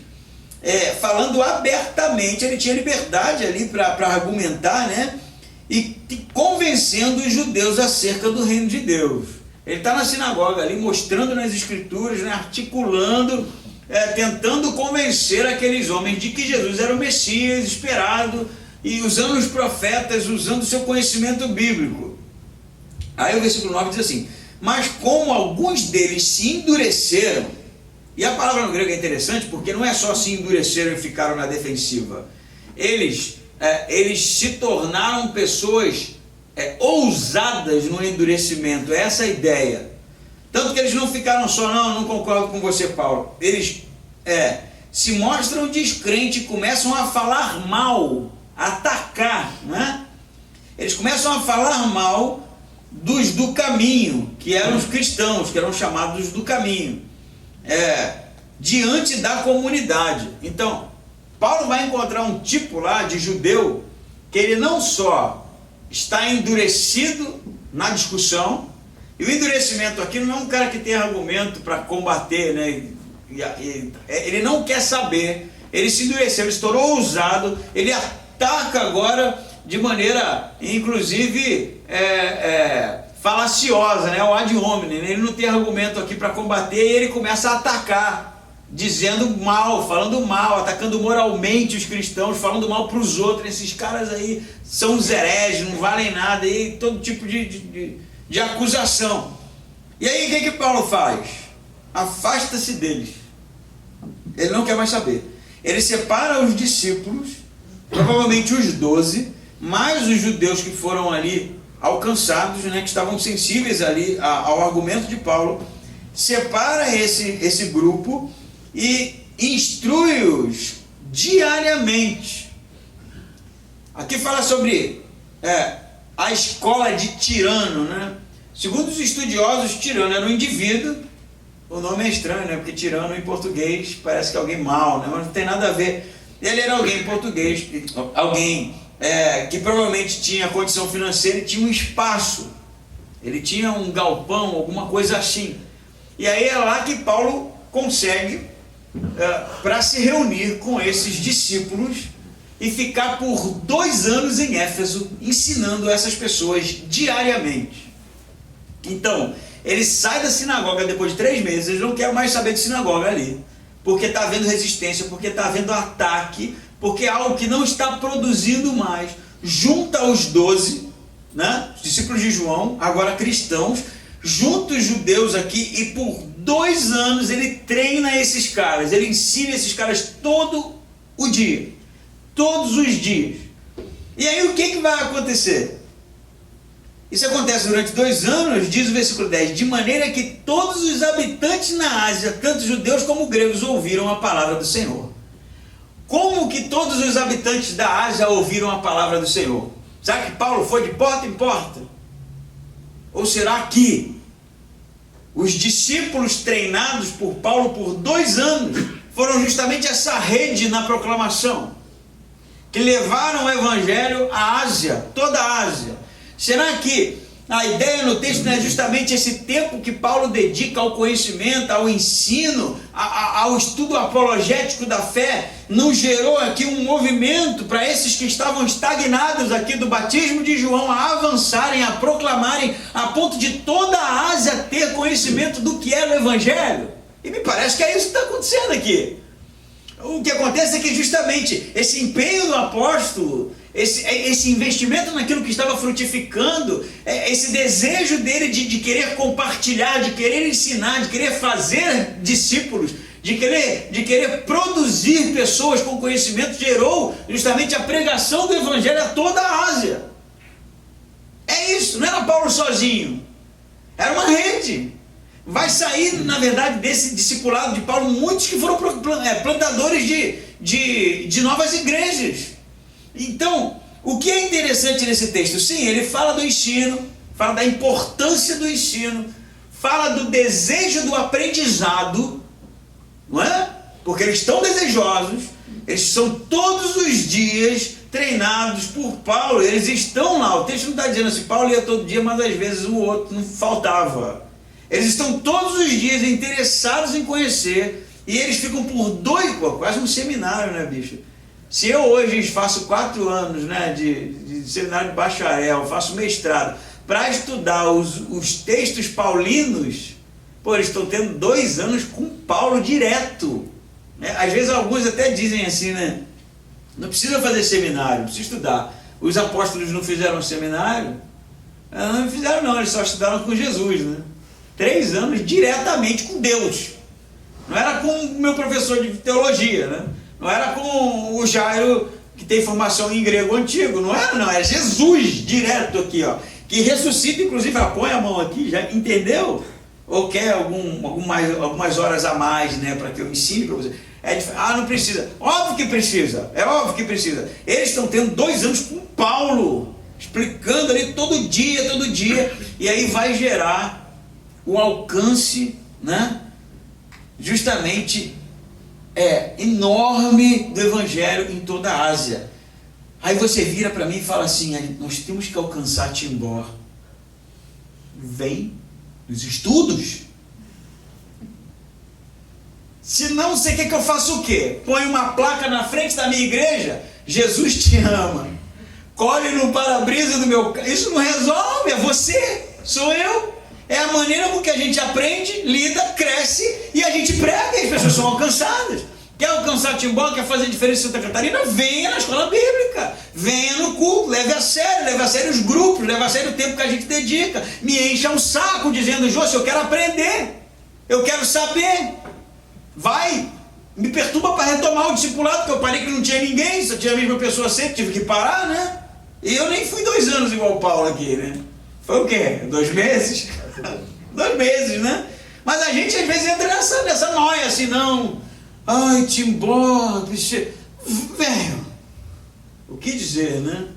Falando abertamente, ele tinha liberdade ali para argumentar, né? E convencendo os judeus acerca do reino de Deus. Ele está na sinagoga ali, mostrando nas escrituras, né, articulando, tentando convencer aqueles homens de que Jesus era o Messias esperado, e usando os profetas, usando o seu conhecimento bíblico. Aí o versículo 9 diz assim, mas como alguns deles se endureceram, e a palavra no grego é interessante, porque não é só se endureceram e ficaram na defensiva, eles se tornaram pessoas ousadas no endurecimento, é essa a ideia. Tanto que eles não ficaram só, não concordo com você, Paulo. Eles se mostram descrentes, começam a falar mal, a atacar, né? Eles começam a falar mal dos do caminho, que eram os cristãos, que eram chamados do caminho, diante da comunidade. Então, Paulo vai encontrar um tipo lá de judeu que ele não só está endurecido na discussão, e o endurecimento aqui não é um cara que tem argumento para combater, né? Ele não quer saber, ele se endureceu, ele se tornou ousado, ele ataca agora de maneira, inclusive, falaciosa, né? O ad hominem, ele não tem argumento aqui para combater, e ele começa a atacar, dizendo mal, falando mal, atacando moralmente os cristãos, falando mal para os outros. Esses caras aí são os hereges, não valem nada, e todo tipo de acusação. E aí o que Paulo faz? Afasta-se deles. Ele não quer mais saber. Ele separa os discípulos, provavelmente os 12, mais os judeus que foram ali alcançados, né, que estavam sensíveis ali ao argumento de Paulo, separa esse grupo e instrui-os diariamente. Aqui fala sobre a escola de Tirano, né? Segundo os estudiosos, Tirano era um indivíduo. O nome é estranho, né? Porque Tirano em português parece que é alguém mau, né? Mas não tem nada a ver. Ele era alguém em português, alguém que provavelmente tinha condição financeira e tinha um espaço. Ele tinha um galpão, alguma coisa assim. E aí é lá que Paulo consegue para se reunir com esses discípulos e ficar por 2 anos em Éfeso ensinando essas pessoas diariamente. Então, ele sai da sinagoga depois de 3 meses, eles não querem mais saber de sinagoga ali, porque está havendo resistência, porque está havendo ataque, porque é algo que não está produzindo mais. Junta os 12, né, os discípulos de João, agora cristãos, junta os judeus aqui, e por 2 anos ele treina esses caras, ele ensina esses caras todo o dia, todos os dias. E aí o que vai acontecer? Isso acontece durante 2 anos, diz o versículo 10, de maneira que todos os habitantes na Ásia, tanto judeus como gregos, ouviram a palavra do Senhor. Como que todos os habitantes da Ásia ouviram a palavra do Senhor? Será que Paulo foi de porta em porta? Ou será que os discípulos treinados por Paulo por 2 anos foram justamente essa rede na proclamação, que levaram o evangelho à Ásia, toda a Ásia? Será que a ideia no texto não é justamente esse tempo que Paulo dedica ao conhecimento, ao ensino, ao estudo apologético da fé, não gerou aqui um movimento para esses que estavam estagnados aqui do batismo de João a avançarem, a proclamarem, a ponto de toda a Ásia ter conhecimento do que era o evangelho? E me parece que é isso que está acontecendo aqui. O que acontece é que justamente esse empenho do apóstolo, esse investimento naquilo que estava frutificando, esse desejo dele de querer compartilhar, de querer ensinar, de querer fazer discípulos, de querer produzir pessoas com conhecimento, gerou justamente a pregação do evangelho a toda a Ásia. É isso, não era Paulo sozinho, era uma rede. Vai sair, na verdade, desse discipulado de Paulo, muitos que foram plantadores de novas igrejas. Então, o que é interessante nesse texto? Sim, ele fala do ensino, fala da importância do ensino, fala do desejo do aprendizado, não é? Porque eles estão desejosos, eles são todos os dias treinados por Paulo, eles estão lá. O texto não está dizendo assim, Paulo ia todo dia, mas às vezes o outro não faltava. Eles estão todos os dias interessados em conhecer, e eles ficam por quase um seminário, né, bicho? Se eu hoje faço 4 anos, né, de seminário de bacharel, faço mestrado, para estudar os textos paulinos, pô, eles estão tendo 2 anos com Paulo direto. Né? Às vezes alguns até dizem assim, né, não precisa fazer seminário, precisa estudar. Os apóstolos não fizeram seminário? Não fizeram não, eles só estudaram com Jesus, né? 3 anos diretamente com Deus. Não era com o meu professor de teologia, né? Não era com o Jairo, que tem formação em grego antigo. Não era, não. Era Jesus direto aqui, ó. Que ressuscita, inclusive, põe a mão aqui, já entendeu? Ou quer algumas horas a mais, né? Para que eu ensine para você. Não precisa. Óbvio que precisa. É óbvio que precisa. Eles estão tendo 2 anos com Paulo, explicando ali todo dia. E aí vai gerar o alcance, né, justamente enorme do evangelho em toda a Ásia. Aí você vira para mim e fala assim, nós temos que alcançar Timbó. Vem nos estudos. Se não, você quer que eu faça o quê? Põe uma placa na frente da minha igreja, Jesus te ama. Colhe no para-brisa do meu carro. Isso não resolve, é você, sou eu. É a maneira com que a gente aprende, lida, cresce e a gente prega e as pessoas são alcançadas. Quer alcançar Timbó, quer fazer diferença em Santa Catarina? Venha na escola bíblica, venha no culto, leve a sério os grupos, leve a sério o tempo que a gente dedica. Me encha um saco dizendo, Jô, eu quero aprender, eu quero saber. Vai, me perturba para retomar o discipulado, porque eu parei que não tinha ninguém, só tinha a mesma pessoa sempre, tive que parar, né? E eu nem fui 2 anos igual o Paulo aqui, né? Foi o quê? 2 meses? 2 meses, né? Mas a gente às vezes entra nessa noia assim, não. Ai, Timbó, velho. O que dizer, né?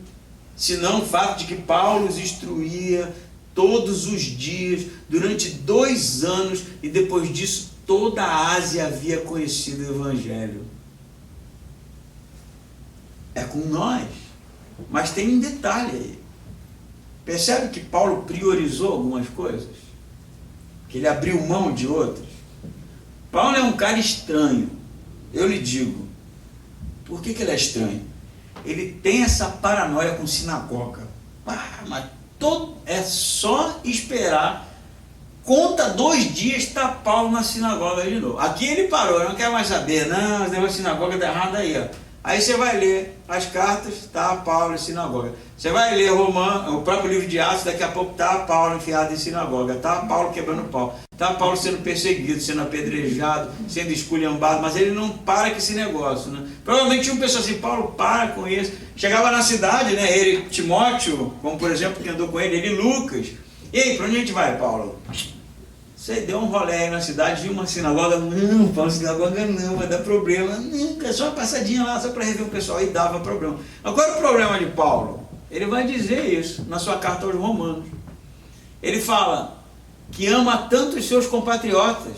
Senão o fato de que Paulo os instruía todos os dias, durante 2 anos, e depois disso toda a Ásia havia conhecido o Evangelho. É com nós. Mas tem um detalhe aí. Percebe que Paulo priorizou algumas coisas? Que ele abriu mão de outras? Paulo é um cara estranho. Eu lhe digo. Por que ele é estranho? Ele tem essa paranoia com sinagoga. Mas é só esperar. Conta 2 dias, está Paulo na sinagoga de novo. Aqui ele parou, não quer mais saber. Não, esse negócio de sinagoga está errado aí, ó. Aí você vai ler as cartas, está Paulo em sinagoga. Você vai ler o próprio livro de Atos, daqui a pouco está Paulo enfiado em sinagoga, está Paulo quebrando pau, está Paulo sendo perseguido, sendo apedrejado, sendo esculhambado, mas ele não para com esse negócio, né? Provavelmente tinha um pessoal assim, Paulo, para com isso. Chegava na cidade, né, ele, Timóteo, como por exemplo, que andou com ele Lucas. E aí, para onde a gente vai, Paulo? Você deu um rolê aí na cidade, viu uma sinagoga? Não, Paulo, sinagoga não, vai dar problema. Não, é só uma passadinha lá, só para rever o pessoal, e dava problema. Agora o problema de Paulo, ele vai dizer isso na sua carta aos Romanos. Ele fala que ama tanto os seus compatriotas,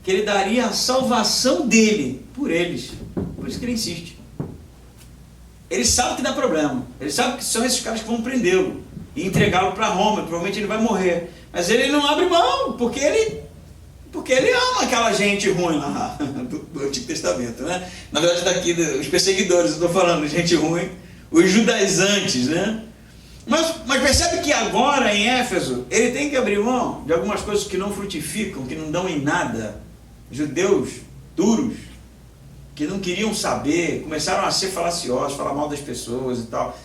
que ele daria a salvação dele por eles. Por isso que ele insiste. Ele sabe que dá problema, ele sabe que são esses caras que vão prendê-lo e entregá-lo para Roma, provavelmente ele vai morrer. Mas ele não abre mão, porque ele ama aquela gente ruim lá do Antigo Testamento, né? Na verdade, daqui, os perseguidores, eu estou falando, gente ruim, os judaizantes, né? Mas percebe que agora em Éfeso, ele tem que abrir mão de algumas coisas que não frutificam, que não dão em nada. Judeus duros. que não queriam saber, começaram a ser falaciosos, falar mal das pessoas e tal.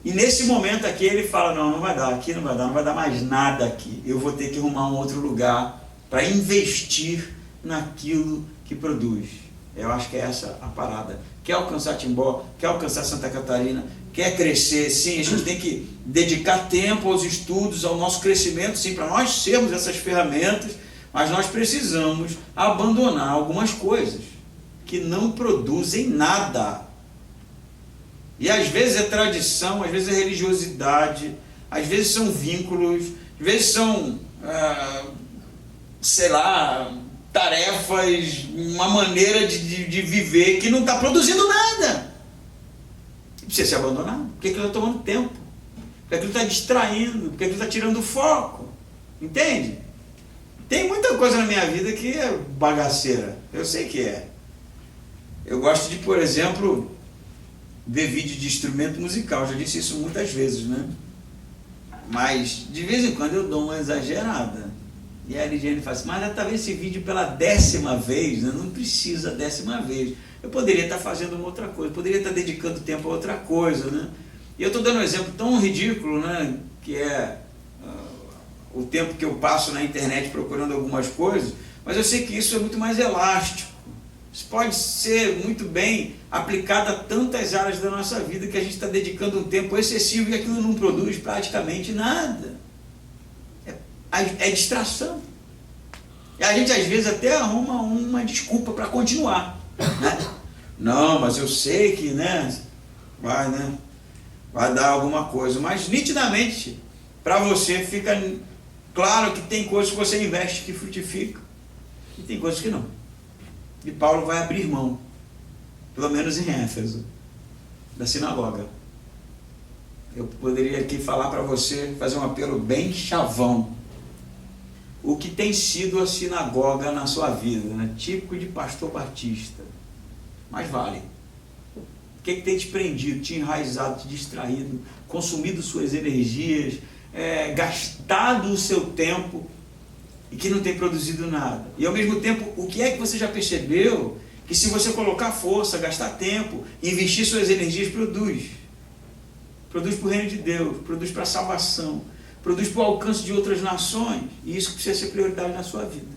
E nesse momento aqui ele fala, não vai dar, aqui não vai dar mais nada aqui. Eu vou ter que arrumar um outro lugar para investir naquilo que produz. Eu acho que é essa a parada. Quer alcançar Timbó, quer alcançar Santa Catarina, quer crescer, sim, a gente tem que dedicar tempo aos estudos, ao nosso crescimento, sim, para nós sermos essas ferramentas, mas nós precisamos abandonar algumas coisas que não produzem nada. E às vezes é tradição, às vezes é religiosidade, às vezes são vínculos, às vezes são, tarefas, uma maneira de viver que não está produzindo nada. Precisa ser abandonado, porque aquilo está tomando tempo, porque aquilo está distraindo, porque aquilo está tirando o foco. Entende? Tem muita coisa na minha vida que é bagaceira, eu sei que é. Eu gosto de, por exemplo, ver vídeo de instrumento musical, já disse isso muitas vezes, né? Mas de vez em quando eu dou uma exagerada. E a Lidiane fala assim, mas ela está vendo esse vídeo pela 10ª vez, né? Não precisa 10ª vez. Eu poderia estar fazendo uma outra coisa, poderia estar dedicando tempo a outra coisa, né? E eu estou dando um exemplo tão ridículo, né? Que é o tempo que eu passo na internet procurando algumas coisas, mas eu sei que isso é muito mais elástico. Isso pode ser muito bem aplicado a tantas áreas da nossa vida que a gente está dedicando um tempo excessivo e aquilo não produz praticamente nada. É distração. E a gente às vezes até arruma uma desculpa para continuar, né? Não, mas eu sei que, vai dar alguma coisa. Mas nitidamente, para você fica claro que tem coisas que você investe que frutificam e tem coisas que não. E Paulo vai abrir mão, pelo menos em Éfeso, da sinagoga. Eu poderia aqui falar para você, fazer um apelo bem chavão. O que tem sido a sinagoga na sua vida, né? Típico de pastor batista. Mas vale. O que tem te prendido, te enraizado, te distraído, consumido suas energias, gastado o seu tempo e que não tem produzido nada? E ao mesmo tempo, o que é que você já percebeu que se você colocar força, gastar tempo, investir suas energias, produz? Produz para o reino de Deus, produz para a salvação, produz para o alcance de outras nações, e isso precisa ser prioridade na sua vida.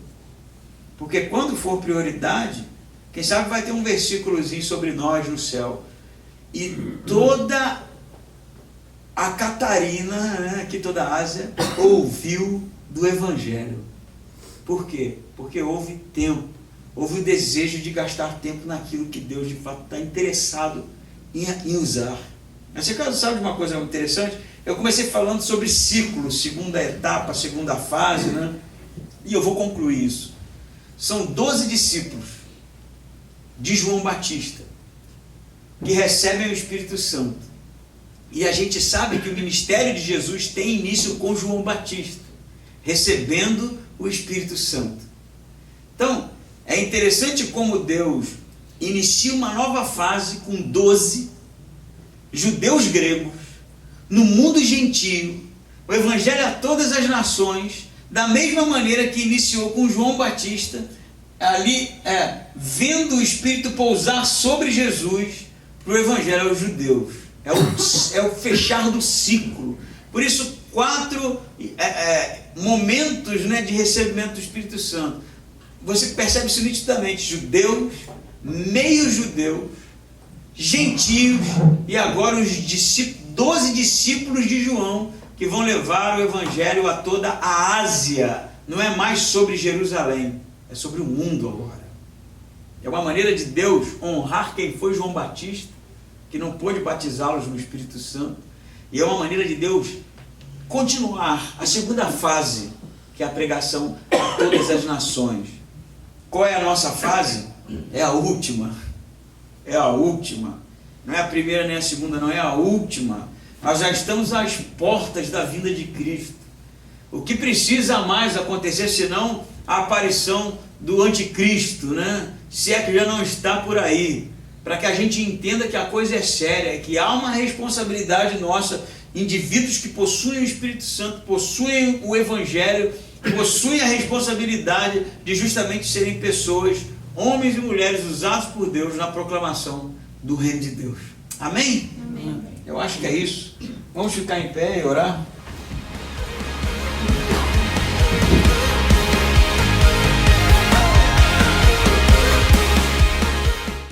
Porque quando for prioridade, quem sabe vai ter um versículozinho sobre nós no céu, e toda a Catarina, né, aqui toda a Ásia, ouviu do Evangelho. Por quê? Porque houve tempo, houve o desejo de gastar tempo naquilo que Deus de fato está interessado em usar. Mas você sabe de uma coisa interessante? Eu comecei falando sobre ciclo, segunda etapa, segunda fase, né? E eu vou concluir isso. São 12 discípulos de João Batista que recebem o Espírito Santo. E a gente sabe que o ministério de Jesus tem início com João Batista, recebendo o Espírito Santo. Então, é interessante como Deus inicia uma nova fase com 12 judeus gregos, no mundo gentio, o Evangelho a todas as nações, da mesma maneira que iniciou com João Batista, ali vendo o Espírito pousar sobre Jesus, para o Evangelho aos judeus. É o fechar do ciclo. Por isso, 4 momentos, né, de recebimento do Espírito Santo. Você percebe isso nitidamente: judeus, meio-judeus, gentios, e agora os 12 discípulos de João, que vão levar o Evangelho a toda a Ásia. Não é mais sobre Jerusalém, é sobre o mundo agora. É uma maneira de Deus honrar quem foi João Batista, que não pôde batizá-los no Espírito Santo, e é uma maneira de Deus continuar a segunda fase, que é a pregação a todas as nações. Qual é a nossa fase? É a última. É a última. Não é a primeira nem a segunda, não, é a última. Nós já estamos às portas da vinda de Cristo. O que precisa mais acontecer senão a aparição do anticristo, né? Se é que já não está por aí, para que a gente entenda que a coisa é séria, que há uma responsabilidade nossa, indivíduos que possuem o Espírito Santo, possuem o Evangelho, possuem a responsabilidade de justamente serem pessoas homens e mulheres usados por Deus na proclamação do reino de Deus. Amém? Amém. Eu acho que é isso. Vamos ficar em pé e orar.